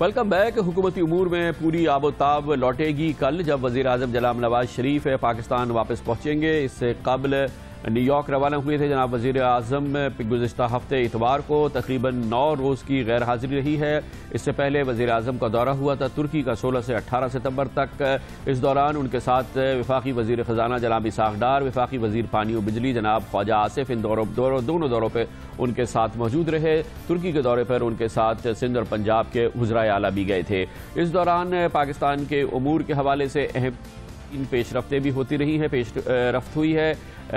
Welcome back. हुकूमती उमूर में पूरी आबोताब लौटेगी कल, जब वज़ीर आज़म जनाब नवाज शरीफ पाकिस्तान वापस पहुँचेंगे। इससे कबल न्यूयॉर्क रवाना हुए थे जनाब वज़ीर आज़म। गुज़िश्ता हफ्ते इतवार को तकरीबन 9 रोज़ की गैर हाज़िरी रही है। इससे पहले वज़ीर आज़म का दौरा हुआ था तुर्की का 16 से 18 सितंबर तक। इस दौरान उनके साथ वफाकी वज़ीर ख़जाना जनाब इसाक़ डार, वफाकी वज़ीर पानी और बिजली जनाब ख्वाजा आसिफ इन दोनों दौरों पर उनके साथ मौजूद रहे। तुर्की के दौरे पर उनके साथ सिंध और पंजाब के वज़राए आला भी गए थे। इस दौरान पाकिस्तान के उमूर के हवाले से अहम पेश रफ्तें भी होती रही हैं। पेश रफ्त हुई है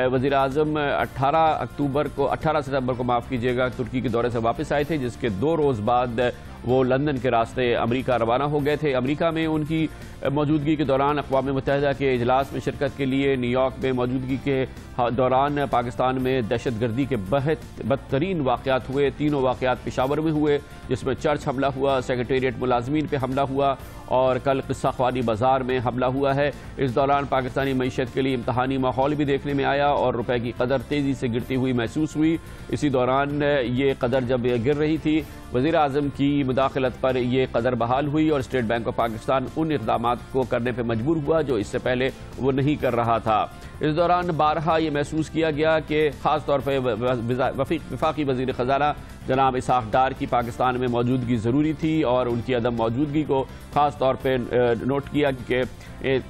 वज़ीर आज़म 18 सितंबर को माफ़ कीजिएगा तुर्की के दौरे से वापस आए थे, जिसके 2 रोज़ बाद वो लंदन के रास्ते अमेरिका रवाना हो गए थे। अमेरिका में उनकी मौजूदगी के दौरान अक़वाम मुत्तहिदा के इजलास में शिरकत के लिए न्यूयॉर्क में मौजूदगी के दौरान पाकिस्तान में दहशतगर्दी के बदतरीन वाक़यात हुए। 3 वाक़यात पेशावर में हुए, जिसमें चर्च हमला हुआ, सेक्रेटेरिएट मुलाजमीन पर हमला हुआ और कल किस्सा ख्वानी बाज़ार में हमला हुआ है। इस दौरान पाकिस्तानी मईशत के लिए इम्तहानी माहौल भी देखने में आया और रुपए की कदर तेज़ी से गिरती हुई महसूस हुई। इसी दौरान ये कदर जब गिर रही थी, वज़ीर आज़म की मुदाखलत पर यह कदर बहाल हुई और स्टेट बैंक ऑफ पाकिस्तान उन इक़दामात को करने पर मजबूर हुआ जो इससे पहले वो नहीं कर रहा था। इस दौरान बारहा ये महसूस किया गया कि ख़ास तौर पर वफाकी वज़ीर ख़जाना जनाब इसाक़ डार की पाकिस्तान में मौजूदगी ज़रूरी थी और उनकी अदम मौजूदगी को ख़ास तौर पर नोट किया कि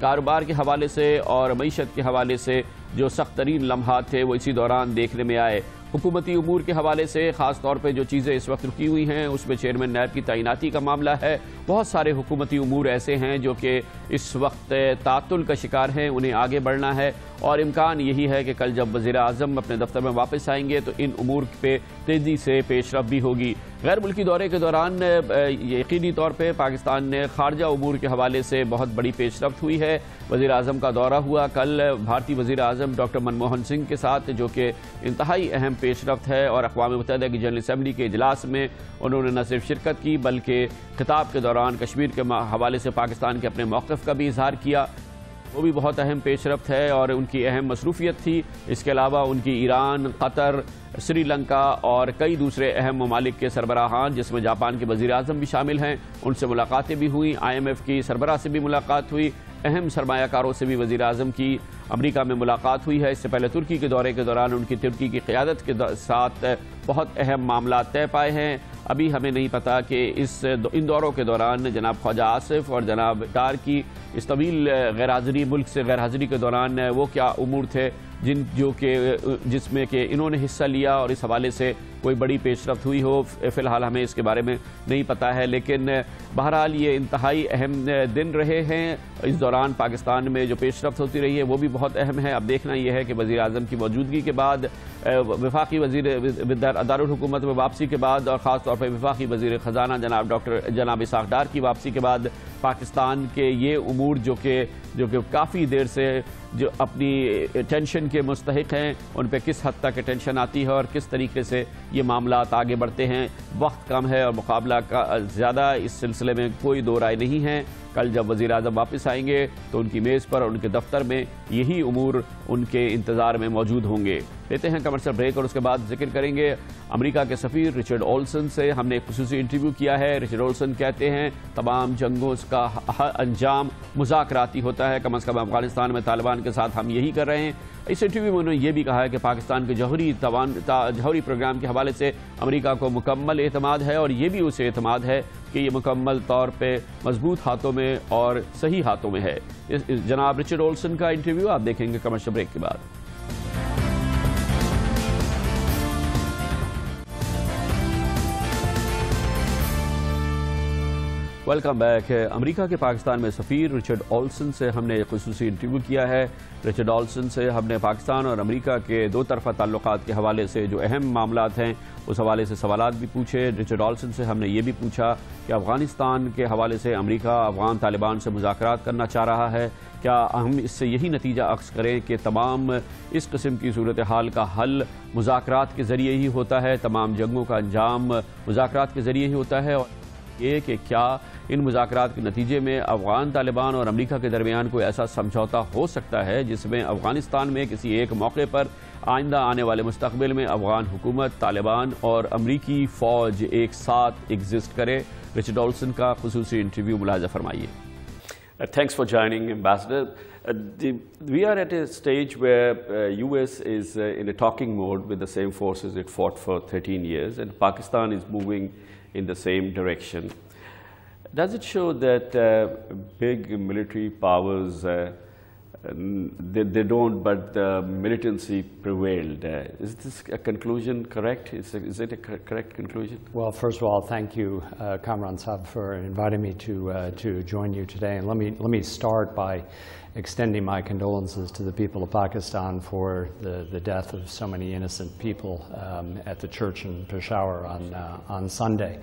कारोबार के हवाले से और मईशत के हवाले से जो सख्त तरीन लम्हात थे वो इसी दौरान देखने में आए। हुकूमती उमूर के हवाले से ख़ास तौर पर जो चीज़ें इस वक्त रुकी हुई हैं उसमें चेयरमैन नैब की तैनाती का मामला है। बहुत सारे हुकूमती उमूर ऐसे हैं जो कि इस वक्त तातुल का शिकार हैं, उन्हें आगे बढ़ना है और इम्कान यही है कि कल जब वज़ीर आज़म अपने दफ्तर में वापस आएंगे तो इन उमूर पे तेज़ी से पेशरफ भी होगी। गैर मुल्की दौरे के दौरान यकीनी तौर पर पाकिस्तान ने खारजा उमूर के हवाले से बहुत बड़ी पेशरफ्त हुई है। वज़ीर आज़म का दौरा हुआ कल भारतीय वज़ीर आज़म डॉक्टर मनमोहन सिंह के साथ, जो कि इंतहाई अहम पेशरफ्त है और अक़वाम मुत्तहिदा की जनरल असम्बली के इजलास में उन्होंने न सिर्फ शिरकत की बल्कि खिताब के दौरान कश्मीर के हवाले से पाकिस्तान के अपने मौक़िफ़ का भी इजहार किया। वो भी बहुत अहम पेशरफ्त है और उनकी अहम मसरूफियत थी। इसके अलावा उनकी ईरान, कतर, श्रीलंका और कई दूसरे अहम ममालिक के सरबराहान, जिसमें जापान के वज़ीर आज़म भी शामिल हैं, उनसे मुलाकातें भी हुई। IMF की सरबराह से भी मुलाकात हुई। अहम सरमायाकारों से भी वज़ीर आज़म की अमेरिका में मुलाकात हुई है। इससे पहले तुर्की के दौरे के दौरान उनकी तुर्की की क़यादत के साथ बहुत अहम मामला तय पाए हैं। अभी हमें नहीं पता कि इन दौरों के दौरान जनाब ख्वाजा आसिफ और जनाब डार की इस तवील गैर हाज़िरी, मुल्क से गैर हाज़िरी के दौरान वो क्या उमूर थे जिसमें कि इन्होंने हिस्सा लिया और इस हवाले से कोई बड़ी पेशरफ्त हुई हो। फ़िलहाल हमें इसके बारे में नहीं पता है, लेकिन बहरहाल ये इंतहाई अहम दिन रहे हैं। इस दौरान पाकिस्तान में जो पेशरफ्त होती रही है वो भी बहुत अहम है। अब देखना यह है कि वज़ीर आज़म की मौजूदगी के बाद, वफाकी वज़ीर दारुल हुकूमत में वापसी के बाद और ख़ास तौर पर वफाकी वज़ीर ख़जाना जनाब इसाक़ डार की वापसी के बाद पाकिस्तान के ये उमूर जो कि काफ़ी देर से जो अपनी टेंशन के मुस्तहिक हैं, उन पर किस हद तक टेंशन आती है और किस तरीके से ये मामलात आगे बढ़ते हैं। वक्त कम है और मुकाबला का ज़्यादा, इस सिलसिले में कोई दो राय नहीं है। कल जब वज़ीर आज़म वापस आएंगे तो उनकी मेज़ पर और उनके दफ्तर में यही उमूर उनके इंतज़ार में मौजूद होंगे। लेते हैं कमर्शियल ब्रेक और उसके बाद जिक्र करेंगे अमेरिका के सफ़ीर रिचर्ड ओल्सन से। हमने एक ख़ुसूसी इंटरव्यू किया है। रिचर्ड ओल्सन कहते हैं तमाम जंगों का अंजाम मुज़ाकराती होता है, कम अज़ कम अफ़गानिस्तान में तालिबान के साथ हम यही कर रहे हैं। इस इंटरव्यू में उन्होंने ये भी कहा है कि पाकिस्तान के जौहरी प्रोग्राम के हवाले से अमेरिका को मुकम्मल एतमाद है और ये भी उसे एतमाद है कि ये मुकम्मल तौर पे मजबूत हाथों में और सही हाथों में है। जनाब रिचर्ड ओल्सन का इंटरव्यू आप देखेंगे कमर्शियल ब्रेक के बाद। Welcome back. अमेरिका के पाकिस्तान में सफ़ीर रिचर्ड ओल्सन से हमने एक ख़ुसूसी इंटरव्यू किया है। रिचर्ड ओल्सन से हमने पाकिस्तान और अमेरिका के दो तरफ़ा ताल्लुक़ात के हवाले से जो अहम मामलात हैं उस हवाले से सवालात भी पूछे। रिचर्ड ओल्सन से हमने ये भी पूछा कि अफ़गानिस्तान के हवाले से अमेरिका अफ़गान तालिबान से मुज़ाकरात करना चाह रहा है, क्या हम इससे यही नतीजा अक्स करें कि तमाम इस किस्म की सूरत हाल का हल मुज़ाकरात के ज़रिए ही होता है, तमाम जंगों का अंजाम मुज़ाकरात के ज़रिए ही होता है, और ये कि क्या इन मुज़ाकरात के नतीजे में अफ़गान तालिबान और अमेरिका के दरमियान कोई ऐसा समझौता हो सकता है जिसमें अफ़गानिस्तान में किसी एक मौके पर आइंदा आने वाले मुस्तक़बिल में अफ़गान हुकूमत, तालिबान और अमरीकी फ़ौज एक साथ एग्जिस्ट करे। रिचर्ड ऑल्सन का खुसूसी इंटरव्यू मुलाजा फरमाइए। Thanks for joining, Ambassador. We are at a stage where US is in a talking mode with the same forces it fought for 13 years, and Pakistan is moving in the same direction. Does it show that big military powers, they don't, but the militancy prevailed? Is this a conclusion correct? Is it a correct conclusion? Well, first of all, thank you, Kamran Sahab, for inviting me to join you today. And let me start by extending my condolences to the people of Pakistan for the death of so many innocent people at the church in Peshawar on Sunday,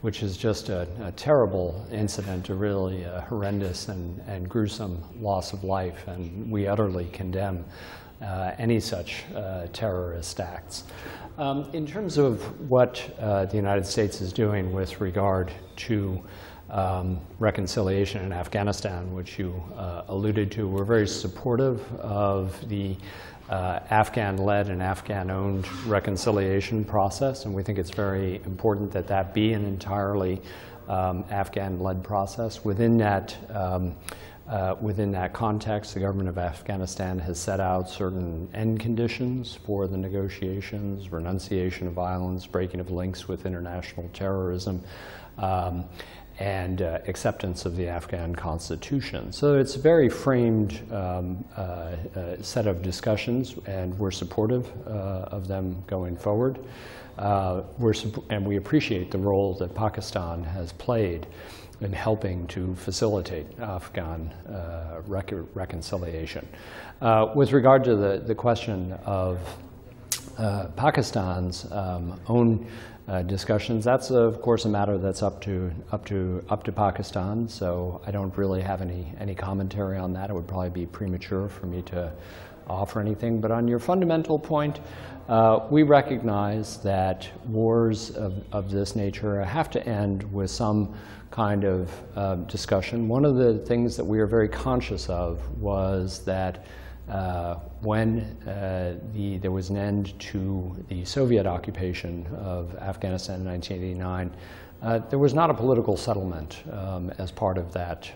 which is just a terrible incident, a really horrendous and gruesome loss of life, and we utterly condemn any such terrorist acts. In terms of what the United States is doing with regard to reconciliation in Afghanistan, which you alluded to, we're very supportive of the Afghan-led and Afghan-owned reconciliation process, and we think it's very important that that be an entirely Afghan-led process. Within that context, the government of Afghanistan has set out certain end conditions for the negotiations: renunciation of violence, breaking of links with international terrorism, and acceptance of the Afghan constitution. So it's a very framed set of discussions, and we're supportive of them going forward. And we appreciate the role that Pakistan has played in helping to facilitate Afghan reconciliation. With regard to the question of Pakistan's own discussions, that's of course a matter that's up to Pakistan. So I don't really have any commentary on that. It would probably be premature for me to offer anything. But on your fundamental point, we recognize that wars of this nature have to end with some kind of discussion. One of the things that we are very conscious of was that when there was an end to the Soviet occupation of Afghanistan in 1989, there was not a political settlement as part of that,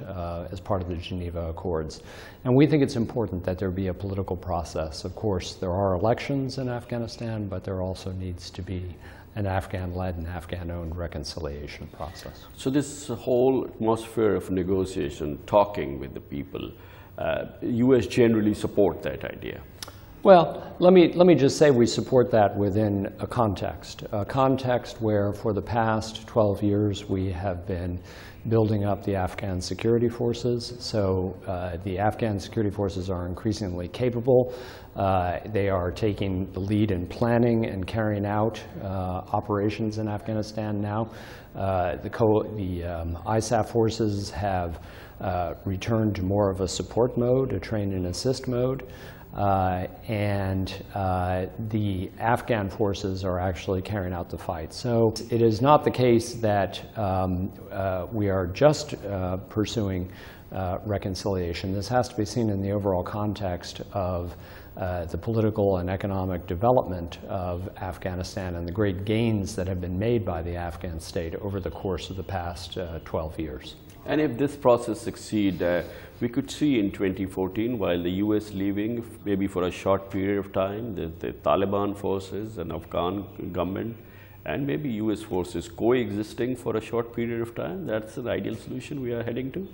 as part of the Geneva Accords. And we think it's important that there be a political process. Of course, there are elections in Afghanistan, but there also needs to be an Afghan-led and Afghan-owned reconciliation process. So this whole atmosphere of negotiation, talking with the people, U.S. generally support that idea? Well, let me just say we support that within a context where for the past 12 years we have been building up the Afghan security forces. So the Afghan security forces are increasingly capable. They are taking the lead in planning and carrying out operations in Afghanistan now. The ISAF forces have returned to more of a support mode, a train and assist mode. And the Afghan forces are actually carrying out the fight. So it is not the case that we are just pursuing reconciliation. This has to be seen in the overall context of the political and economic development of Afghanistan and the great gains that have been made by the Afghan state over the course of the past 12 years. And if this process succeeds, we could see in 2014, while the U.S. leaving, maybe for a short period of time, the Taliban forces and Afghan government, and maybe U.S. forces coexisting for a short period of time. That's an ideal solution we are heading to?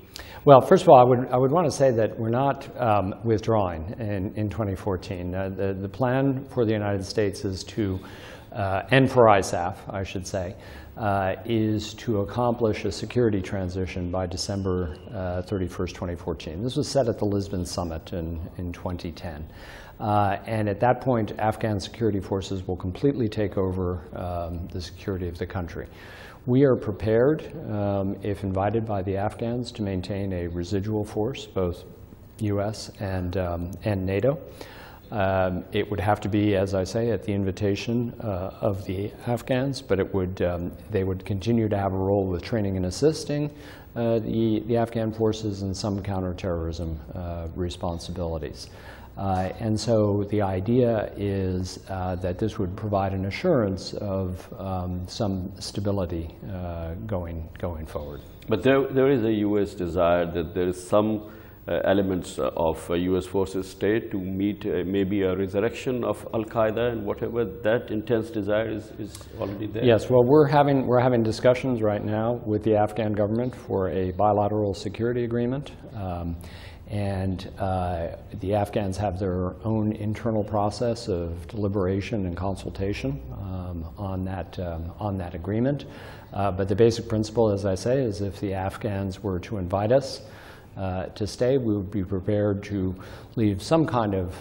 Well, first of all, I would want to say that we're not withdrawing in 2014. The plan for the United States is to, and for ISAF, I should say, is to accomplish a security transition by December 31st, 2014. This was set at the Lisbon Summit in 2010. And at that point, Afghan security forces will completely take over the security of the country. We are prepared, if invited by the Afghans, to maintain a residual force, both US and NATO. It would have to be, as I say, at the invitation of the Afghans, but it would, they would continue to have a role with training and assisting the Afghan forces in some counterterrorism responsibilities. And so the idea is that this would provide an assurance of some stability going forward. But there is a U.S. desire that there is some elements of U.S. forces stay to meet maybe a resurrection of Al-Qaeda, and whatever that intense desire is already there. Yes, well, we're having discussions right now with the Afghan government for a bilateral security agreement. And the Afghans have their own internal process of deliberation and consultation on that agreement. But the basic principle, as I say, is if the Afghans were to invite us to stay, we would be prepared to leave some kind of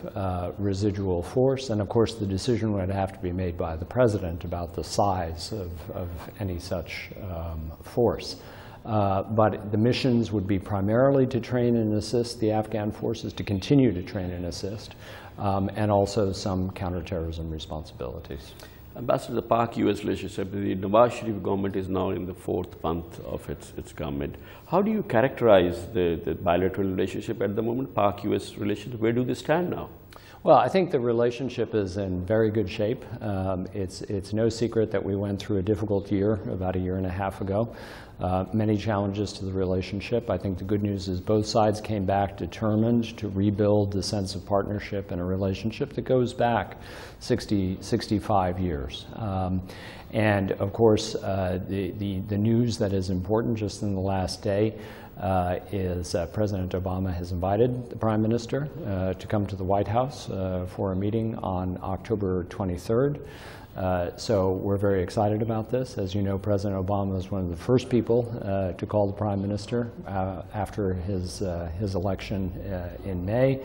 residual force. And of course, the decision would have to be made by the president about the size of any such force. But the missions would be primarily to train and assist the Afghan forces, to continue to train and assist, and also some counterterrorism responsibilities. Ambassador, the Pak-US relationship, the Nawaz Sharif government is now in the 4th month of its government. How do you characterize the bilateral relationship at the moment, Pak-US relationship? Where do they stand now? Well, I think the relationship is in very good shape. It's no secret that we went through a difficult year about a year and a half ago. Many challenges to the relationship. I think the good news is both sides came back determined to rebuild the sense of partnership and a relationship that goes back 65 years. And of course, the news that is important just in the last day is President Obama has invited the Prime Minister to come to the White House for a meeting on October 23rd. So we're very excited about this. As you know, President Obama was one of the first people to call the Prime Minister after his election in May.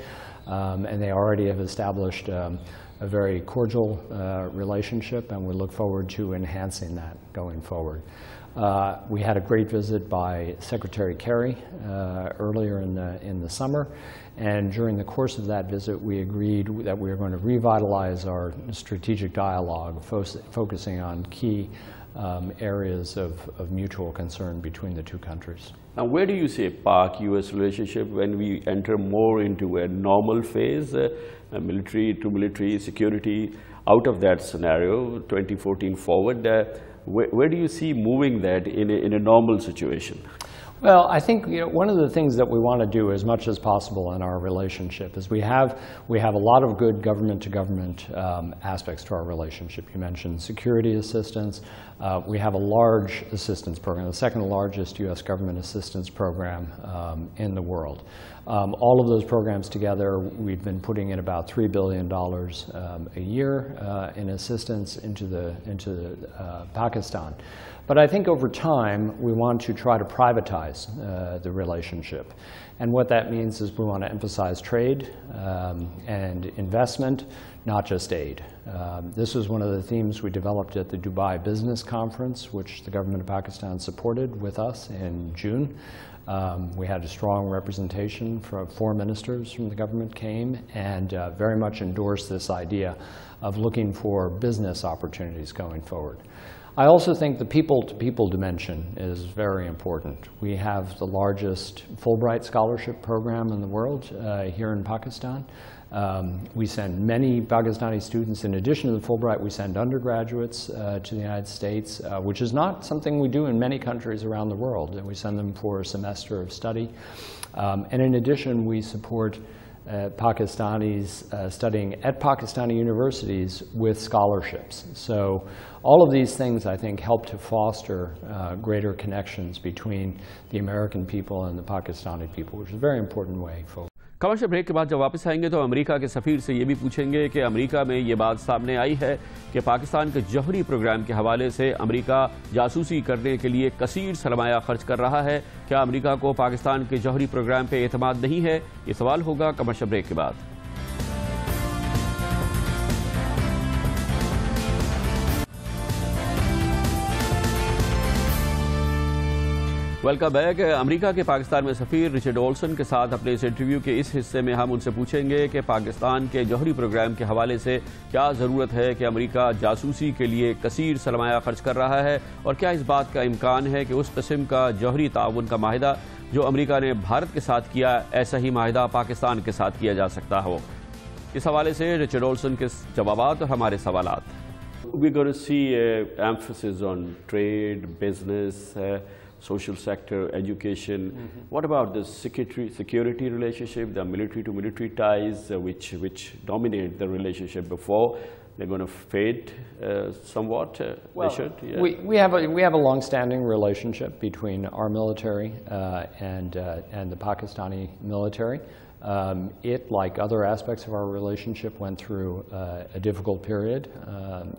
And they already have established a very cordial relationship, and we look forward to enhancing that going forward. We had a great visit by Secretary Kerry earlier in the summer, and during the course of that visit we agreed that we are going to revitalize our strategic dialogue, focusing on key areas of mutual concern between the two countries. Now, where do you see Pak-US relationship when we enter more into a normal phase, military to military security, out of that scenario, 2014 forward? Where do you see moving that in a normal situation? Well, I think one of the things that we want to do as much as possible in our relationship is we have a lot of good government-to-government aspects to our relationship. You mentioned security assistance. We have a large assistance program, the second largest U.S. government assistance program in the world. All of those programs together, we've been putting in about $3 billion a year in assistance into Pakistan. But I think over time, we want to try to privatize the relationship. And what that means is we want to emphasize trade and investment, not just aid. This was one of the themes we developed at the Dubai Business Conference, which the government of Pakistan supported with us in June. We had a strong representation from 4 ministers from the government came and very much endorsed this idea of looking for business opportunities going forward. I also think the people-to-people dimension is very important. We have the largest Fulbright scholarship program in the world here in Pakistan. We send many Pakistani students, in addition to the Fulbright, we send undergraduates to the United States, which is not something we do in many countries around the world. And we send them for a semester of study. And in addition, we support Pakistanis studying at Pakistani universities with scholarships. So all of these things, I think, help to foster greater connections between the American people and the Pakistani people, which is a very important way forward. Commercial break के बाद जब वापस आएंगे तो America के सफ़ीर से ये भी पूछेंगे कि अमेरिका में ये बात सामने आई है कि पाकिस्तान के जौहरी प्रोग्राम के हवाले से अमेरिका जासूसी करने के लिए कसीर सरमाया खर्च कर रहा है। क्या अमेरिका को पाकिस्तान के जौहरी प्रोग्राम पे एतमाद नहीं है? ये सवाल होगा कमर्शियल ब्रेक के बाद। Welcome back. अमेरिका के पाकिस्तान में सफ़ीर रिचर्ड ओल्सन के साथ अपने इस इंटरव्यू के इस हिस्से में हम उनसे पूछेंगे कि पाकिस्तान के जौहरी प्रोग्राम के हवाले से क्या ज़रूरत है कि अमेरिका जासूसी के लिए कसीर सरमाया खर्च कर रहा है, और क्या इस बात का इम्कान है कि उस किस्म का जौहरी ताउन का माहिदा जो अमेरिका ने भारत के साथ किया, ऐसा ही माहिदा पाकिस्तान के साथ किया जा सकता हो। इस हवाले से रिचर्ड ओल्सन के जवाबात और हमारे सवालात। We're going to see emphasis on trade, business, social sector, education. What about the security relationship, the military-to-military ties, which dominate the relationship before? They're going to fade somewhat. Well, they should. Yeah. We have a long-standing relationship between our military and the Pakistani military. It, like other aspects of our relationship, went through a difficult period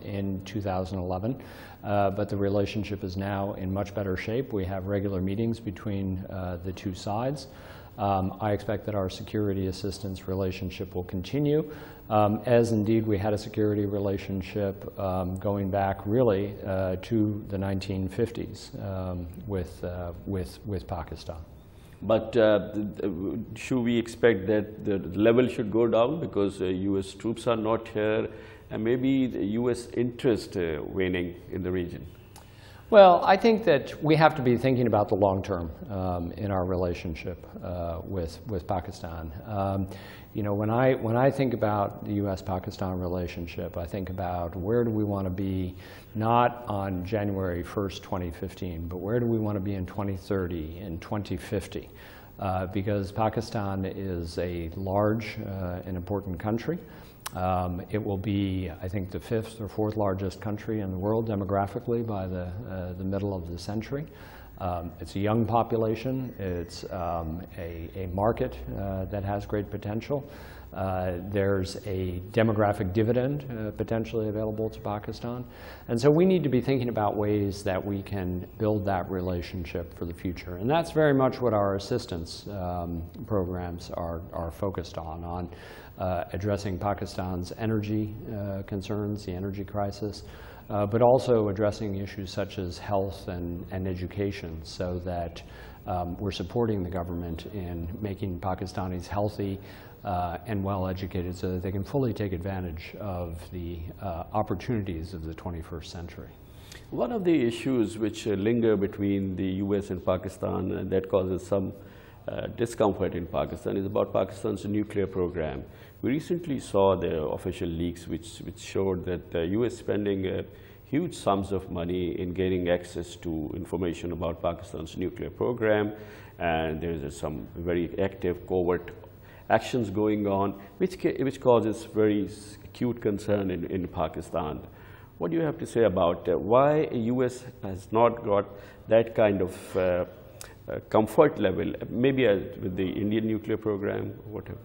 in 2011, but the relationship is now in much better shape. We have regular meetings between the two sides. I expect that our security assistance relationship will continue, as indeed we had a security relationship going back really to the 1950s with Pakistan. But should we expect that the level should go down because U.S. troops are not here, and maybe the U.S. interest waning in the region? Well, I think that we have to be thinking about the long term in our relationship with Pakistan. You know, when I think about the U.S.-Pakistan relationship, I think about where do we want to be, not on January 1st, 2015, but where do we want to be in 2030, in 2050? Because Pakistan is a large and important country. It will be, I think, the 5th or 4th largest country in the world demographically by the middle of the century. It's a young population. It's a market that has great potential. There's a demographic dividend potentially available to Pakistan. And so we need to be thinking about ways that we can build that relationship for the future. And that's very much what our assistance programs are focused on addressing Pakistan's energy concerns, the energy crisis, but also addressing issues such as health and education, so that we're supporting the government in making Pakistanis healthy and well-educated so that they can fully take advantage of the opportunities of the 21st century. One of the issues which linger between the U.S. and Pakistan and that causes some discomfort in Pakistan is about Pakistan's nuclear program. We recently saw the official leaks which showed that the U.S. spending huge sums of money in getting access to information about Pakistan's nuclear program, and there is some very active covert actions going on, which causes very acute concern in Pakistan. What do you have to say about why the U.S. has not got that kind of comfort level, maybe with the Indian nuclear program, whatever?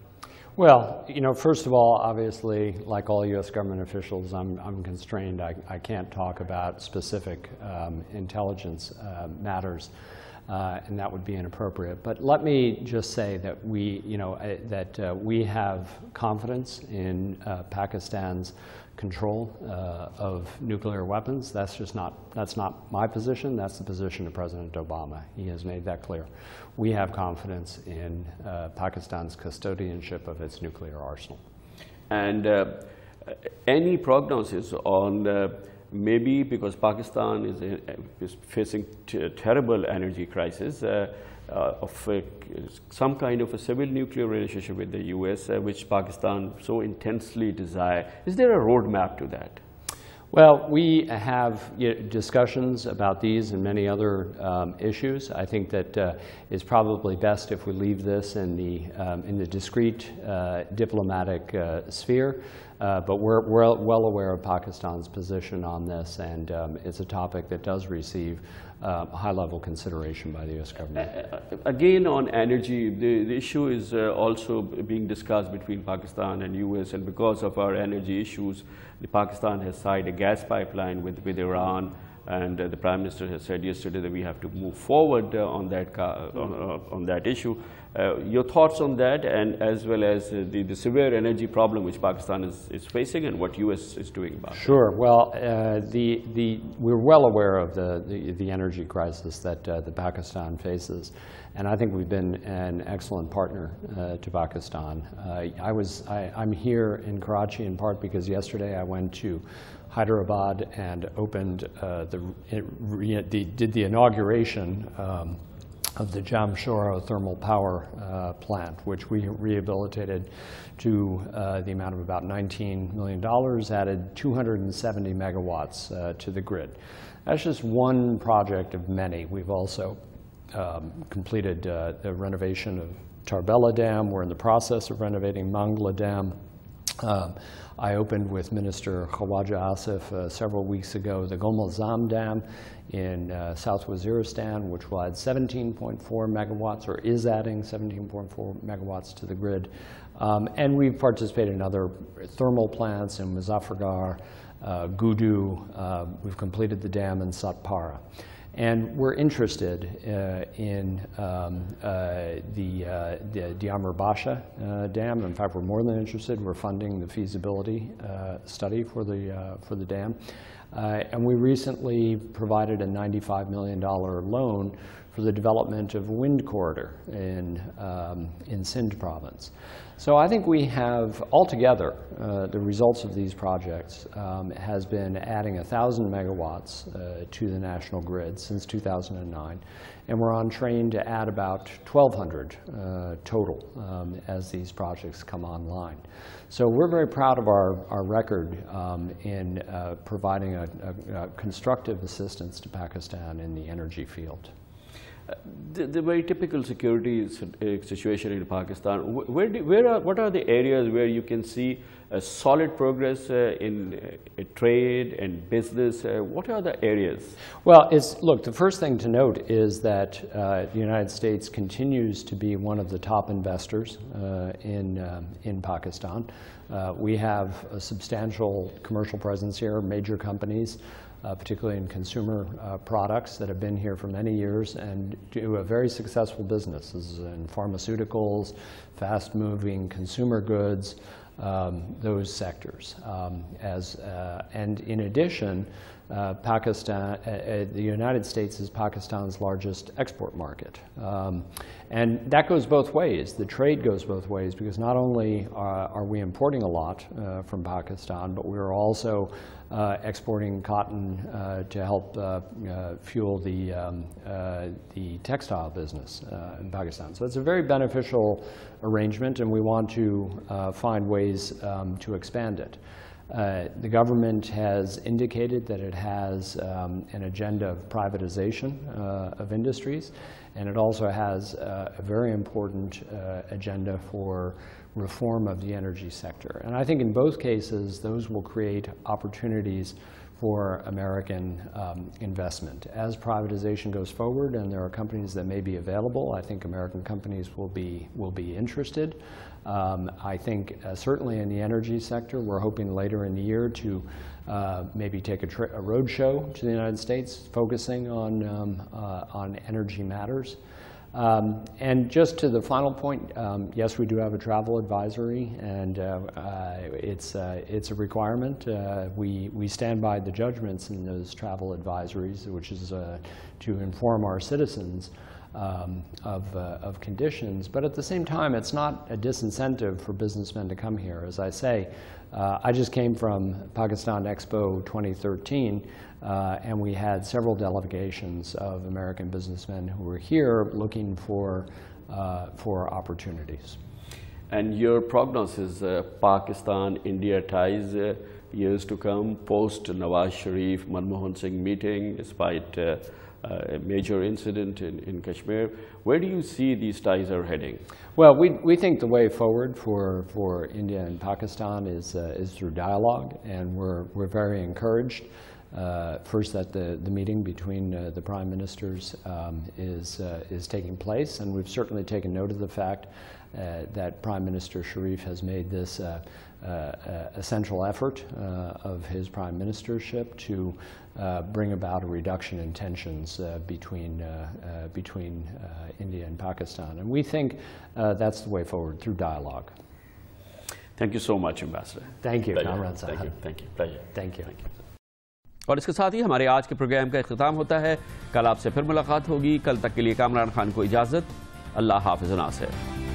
Well, you know, first of all, obviously, like all U.S. government officials, I'm constrained. I can't talk about specific intelligence matters, and that would be inappropriate. But let me just say that we have confidence in Pakistan's control of nuclear weapons. That's not my position. That's the position of President Obama. He has made that clear. We have confidence in Pakistan's custodianship of its nuclear arsenal. And any prognosis on maybe because Pakistan is facing terrible energy crisis of some kind of a civil nuclear relationship with the U.S., which Pakistan so intensely desires. Is there a roadmap to that? Well, we have discussions about these and many other issues. I think that it's probably best if we leave this in the discrete diplomatic sphere. But we're well aware of Pakistan's position on this, and it's a topic that does receive high-level consideration by the U.S. government. Again, on energy, the issue is also being discussed between Pakistan and U.S., and because of our energy issues, Pakistan has signed a gas pipeline with Iran, and the Prime Minister has said yesterday that we have to move forward on that issue. Your thoughts on that, and as well as the severe energy problem which Pakistan is facing, and what U.S. is doing about it? Sure. Well, we're well aware of the energy crisis that Pakistan faces, and I think we've been an excellent partner to Pakistan. I'm here in Karachi in part because yesterday I went to Hyderabad and opened did the inauguration of the Jamshoro thermal power plant, which we rehabilitated to the amount of about $19 million, added 270 megawatts to the grid. That's just one project of many. We've also completed the renovation of Tarbela Dam. We're in the process of renovating Mangla Dam. I opened with Minister Khawaja Asif several weeks ago the Gomalzam Dam in South Waziristan, which will add 17.4 megawatts, or is adding 17.4 megawatts to the grid. And we've participated in other thermal plants in Muzaffargarh, Gudu. We've completed the dam in Satpara. And we're interested in the Diamar Basha Dam. In fact, we're more than interested. We're funding the feasibility study for the dam. And we recently provided a $95 million loan for the development of a wind corridor in Sindh province. So I think we have, altogether, the results of these projects has been adding 1,000 megawatts to the national grid since 2009. And we're on train to add about 1,200 total as these projects come online. So we're very proud of our record in providing a constructive assistance to Pakistan in the energy field. The very typical security situation in Pakistan, what are the areas where you can see a solid progress in trade and business? What are the areas? Well, look, the first thing to note is that the United States continues to be one of the top investors in Pakistan. We have a substantial commercial presence here, major companies, particularly in consumer products that have been here for many years and do a very successful business in pharmaceuticals, fast-moving consumer goods, those sectors. And in addition, the United States is Pakistan's largest export market. And that goes both ways. The trade goes both ways, because not only are we importing a lot from Pakistan, but we're also exporting cotton to help fuel the textile business in Pakistan. So it's a very beneficial arrangement, and we want to find ways to expand it. The government has indicated that it has an agenda of privatization of industries, and it also has a very important agenda for reform of the energy sector. And I think in both cases, those will create opportunities for American investment. As privatization goes forward and there are companies that may be available, I think American companies will be interested. I think certainly in the energy sector, we're hoping later in the year to maybe take a road show to the United States focusing on energy matters. And just to the final point, yes, we do have a travel advisory, and it's a requirement. We stand by the judgments in those travel advisories, which is to inform our citizens of conditions. But at the same time, it's not a disincentive for businessmen to come here. As I say, I just came from Pakistan Expo 2013, and we had several delegations of American businessmen who were here looking for opportunities. And your prognosis, Pakistan-India ties, years to come, post Nawaz Sharif, Manmohan Singh meeting, despite a major incident in Kashmir. Where do you see these ties are heading? Well, we think the way forward for India and Pakistan is through dialogue, and we're very encouraged. First, that the meeting between the prime ministers is taking place, and we've certainly taken note of the fact that Prime Minister Sharif has made this a central effort of his prime ministership to bring about a reduction in tensions between India and Pakistan. And we think that's the way forward, through dialogue. Thank you so much, Ambassador. Thank you, Kamran Sahab. Thank you. Pleasure. Thank you. और इसके साथ ही हमारे आज के programme का इख्तिताम होता है। कल आपसे फिर मुलाकात होगी। कल तक के लिए कामरान खान को इजाज़त। अल्लाह हाफ़िज़ नासिर।